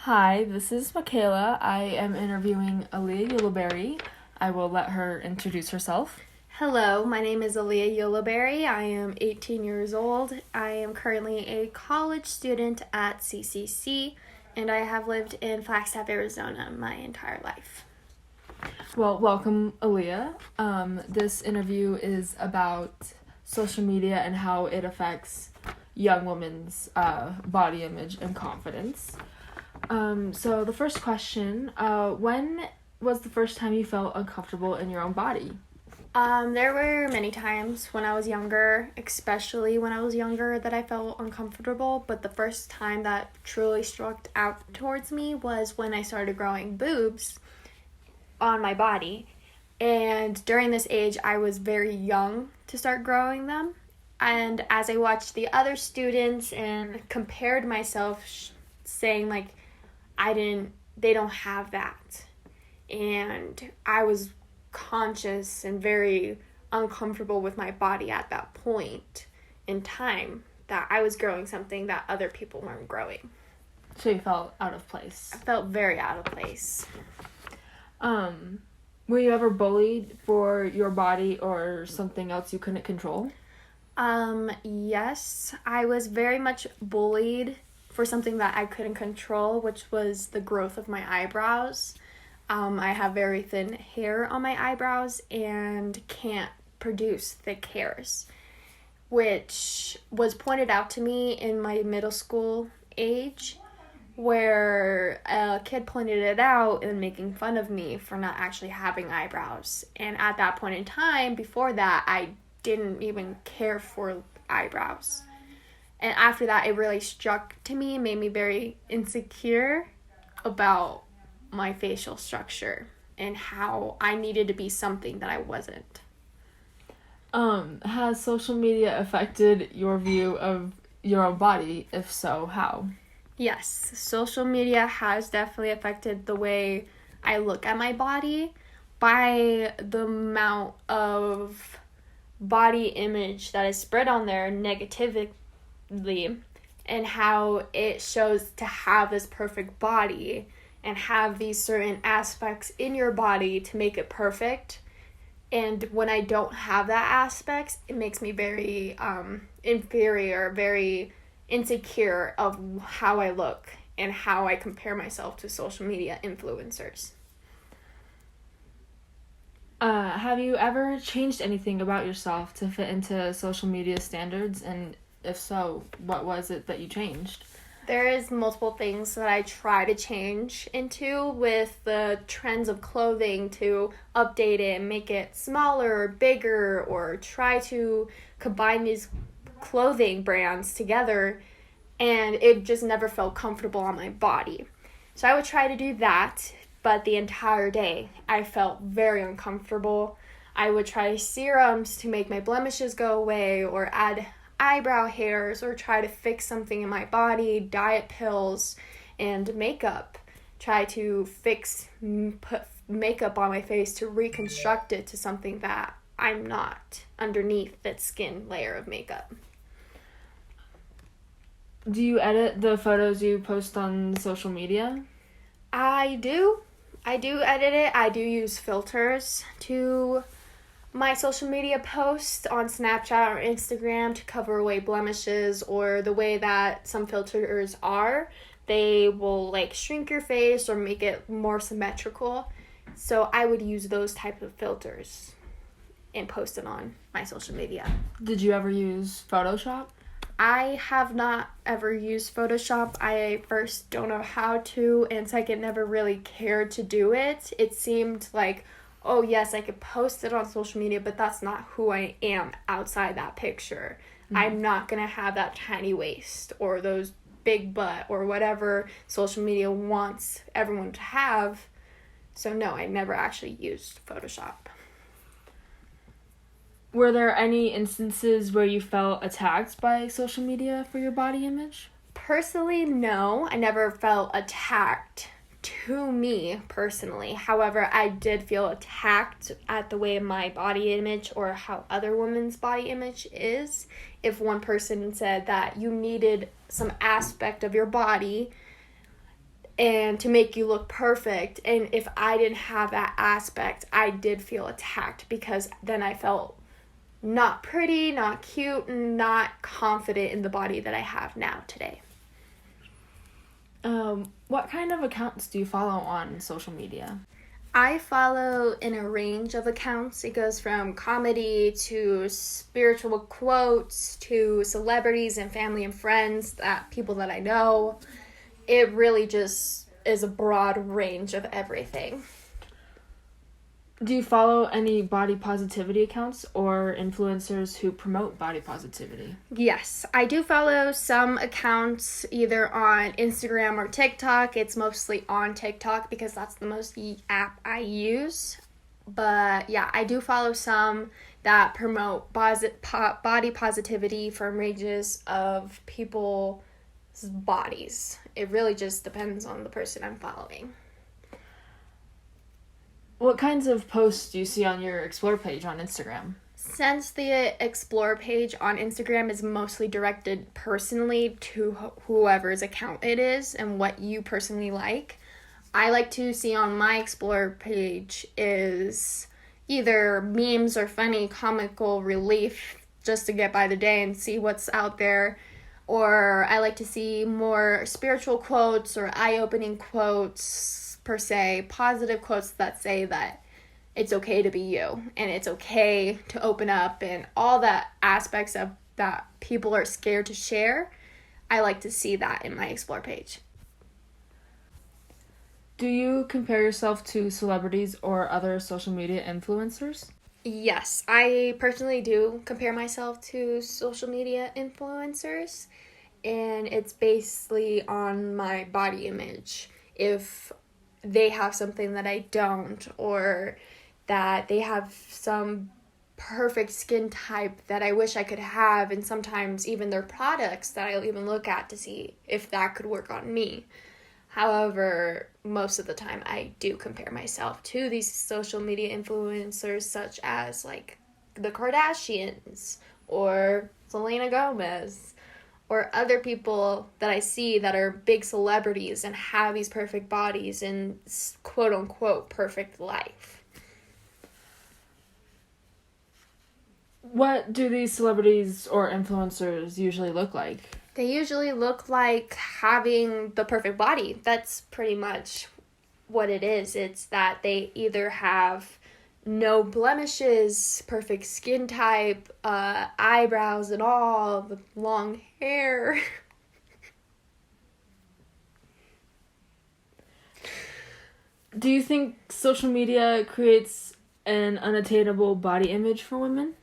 Hi, this is Michaela. I am interviewing Aaliyah Ulibarri. I will let her introduce herself. Hello, my name is Aaliyah Ulibarri. I am 18 years old. I am currently a college student at CCC, and I have lived in Flagstaff, Arizona my entire life. Well, welcome, Aaliyah. This interview is about social media and how it affects young women's body image and confidence. So the first question, when was the first time you felt uncomfortable in your own body? There were many times when I was younger, especially when I was younger, that I felt uncomfortable, but the first time that truly struck out towards me was when I started growing boobs on my body. And during this age, I was very young to start growing them. And as I watched the other students and compared myself, saying like, they don't have that. And I was conscious and very uncomfortable with my body at that point in time that I was growing something that other people weren't growing. So you felt out of place. I felt very out of place. Were you ever bullied for your body or something else you couldn't control? Yes, I was very much bullied for something that I couldn't control, which was the growth of my eyebrows. I have very thin hair on my eyebrows and can't produce thick hairs, which was pointed out to me in my middle school age, where a kid pointed it out and making fun of me for not actually having eyebrows. And at that point in time, before that, I didn't even care for eyebrows. And after that, it really struck to me, made me very insecure about my facial structure and how I needed to be something that I wasn't. Has social media affected your view of your own body? If so, how? Yes, social media has definitely affected the way I look at my body by the amount of body image that is spread on there negatively, and how it shows to have this perfect body and have these certain aspects in your body to make it perfect. And when I don't have that aspect, it makes me very inferior, very insecure of how I look and how I compare myself to social media influencers. Have you ever changed anything about yourself to fit into social media standards? And if so, what was it that you changed? There is multiple things that I try to change into with the trends of clothing to update it and make it smaller or bigger, or try to combine these clothing brands together, and it just never felt comfortable on my body. So I would try to do that, but the entire day I felt very uncomfortable. I would try serums to make my blemishes go away, or add eyebrow hairs, or try to fix something in my body, diet pills and makeup. Try to put makeup on my face to reconstruct it to something that I'm not underneath that skin layer of makeup. Do you edit the photos you post on social media? I do edit it. I do use filters to my social media posts on Snapchat or Instagram to cover away blemishes, or the way that some filters are. They will like shrink your face or make it more symmetrical. So I would use those type of filters and post it on my social media. Did you ever use Photoshop? I have not ever used Photoshop. I first don't know how to, and second, never really cared to do it. It seemed like, oh yes, I could post it on social media, but that's not who I am outside that picture. Mm-hmm. I'm not going to have that tiny waist or those big butt or whatever social media wants everyone to have. So no, I never actually used Photoshop. Were there any instances where you felt attacked by social media for your body image? Personally, no. I never felt attacked to me personally. However, I did feel attacked at the way my body image or how other women's body image is. If one person said that you needed some aspect of your body and to make you look perfect. And if I didn't have that aspect, I did feel attacked, because then I felt not pretty, not cute, and not confident in the body that I have now today. What kind of accounts do you follow on social media? I follow in a range of accounts. It goes from comedy to spiritual quotes to celebrities and family and friends, people that I know. It really just is a broad range of everything. Do you follow any body positivity accounts or influencers who promote body positivity? Yes, I do follow some accounts either on Instagram or TikTok. It's mostly on TikTok because that's the most app I use. But yeah, I do follow some that promote body positivity from ranges of people's bodies. It really just depends on the person I'm following. What kinds of posts do you see on your Explore page on Instagram? Since the Explore page on Instagram is mostly directed personally to whoever's account it is and what you personally like, I like to see on my Explore page is either memes or funny comical relief just to get by the day and see what's out there. Or I like to see more spiritual quotes or eye-opening quotes, per se, positive quotes that say that it's okay to be you and it's okay to open up, and all the aspects of that people are scared to share. I like to see that in my Explore page. Do you compare yourself to celebrities or other social media influencers? Yes, I personally do compare myself to social media influencers, and it's basically on my body image. If they have something that I don't, or that they have some perfect skin type that I wish I could have, and sometimes even their products that I'll even look at to see if that could work on me. However, most of the time I do compare myself to these social media influencers such as like the Kardashians or Selena Gomez, or other people that I see that are big celebrities and have these perfect bodies and quote-unquote perfect life. What do these celebrities or influencers usually look like? They usually look like having the perfect body. That's pretty much what it is. It's that they either have no blemishes, perfect skin type, eyebrows and all, the long hair. Do you think social media creates an unattainable body image for women?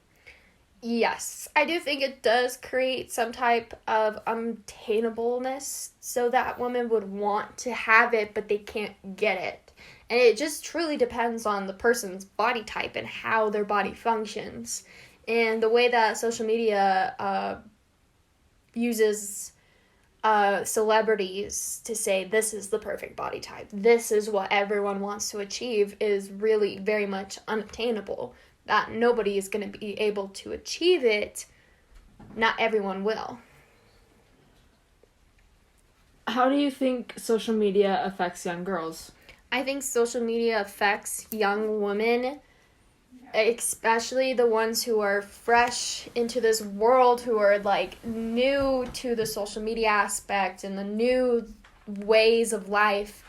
Yes, I do think it does create some type of unattainableness so that women would want to have it, but they can't get it. And it just truly depends on the person's body type and how their body functions. And the way that social media uses celebrities to say this is the perfect body type, this is what everyone wants to achieve, is really very much unattainable. That nobody is going to be able to achieve it. Not everyone will. How do you think social media affects young girls? I think social media affects young women, especially the ones who are fresh into this world, who are like new to the social media aspect and the new ways of life,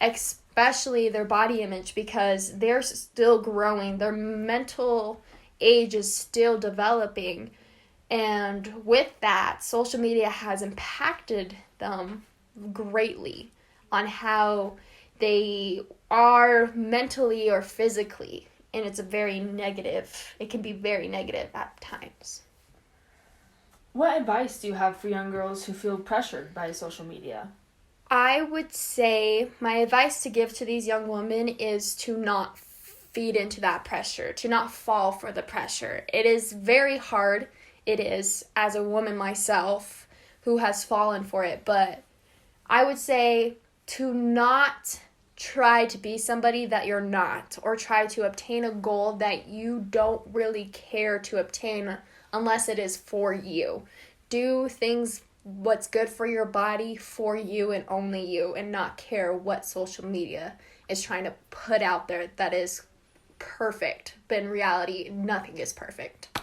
especially their body image, because they're still growing. Their mental age is still developing. And with that, social media has impacted them greatly on how they are mentally or physically. And it can be very negative at times. What advice do you have for young girls who feel pressured by social media? I would say my advice to give to these young women is to not feed into that pressure, to not fall for the pressure. It is very hard. It is, as a woman myself who has fallen for it. But I would say to not try to be somebody that you're not, or try to obtain a goal that you don't really care to obtain unless it is for you. Do things what's good for your body for you and only you, and not care what social media is trying to put out there that is perfect. But in reality, nothing is perfect.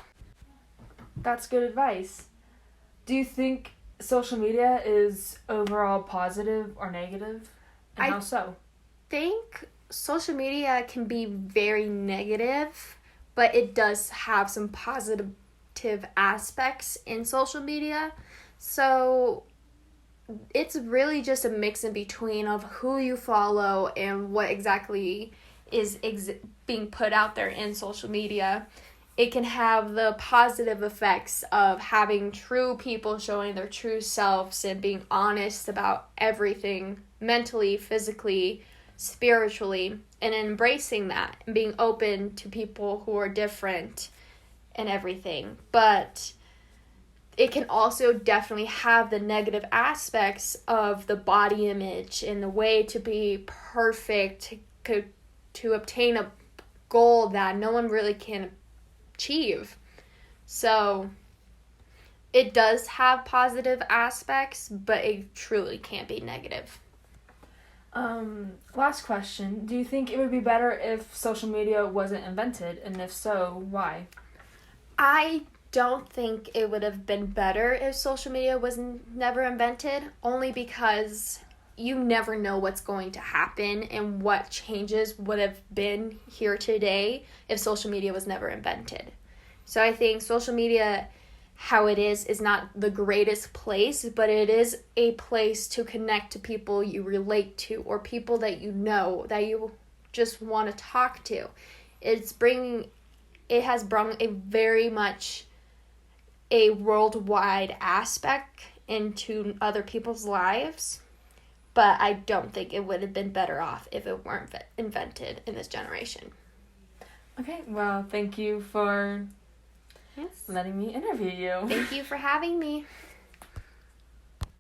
That's good advice. Do you think social media is overall positive or negative? And how so? Think social media can be very negative, but it does have some positive aspects in social media. So it's really just a mix in between of who you follow and what exactly is being put out there in social media. It can have the positive effects of having true people showing their true selves and being honest about everything, mentally, physically, spiritually, and embracing that and being open to people who are different and everything. But it can also definitely have the negative aspects of the body image and the way to be perfect, to obtain a goal that no one really can achieve. So it does have positive aspects, but it truly can't be negative. Last question. Do you think it would be better if social media wasn't invented? And if so, why? I don't think it would have been better if social media was never invented, only because you never know what's going to happen and what changes would have been here today if social media was never invented. So I think social media, how it is not the greatest place, but it is a place to connect to people you relate to or people that you know, that you just want to talk to. It has brought a very much a worldwide aspect into other people's lives. But I don't think it would have been better off if it weren't invented in this generation. Okay, well, thank you for letting me interview you. Thank you for having me.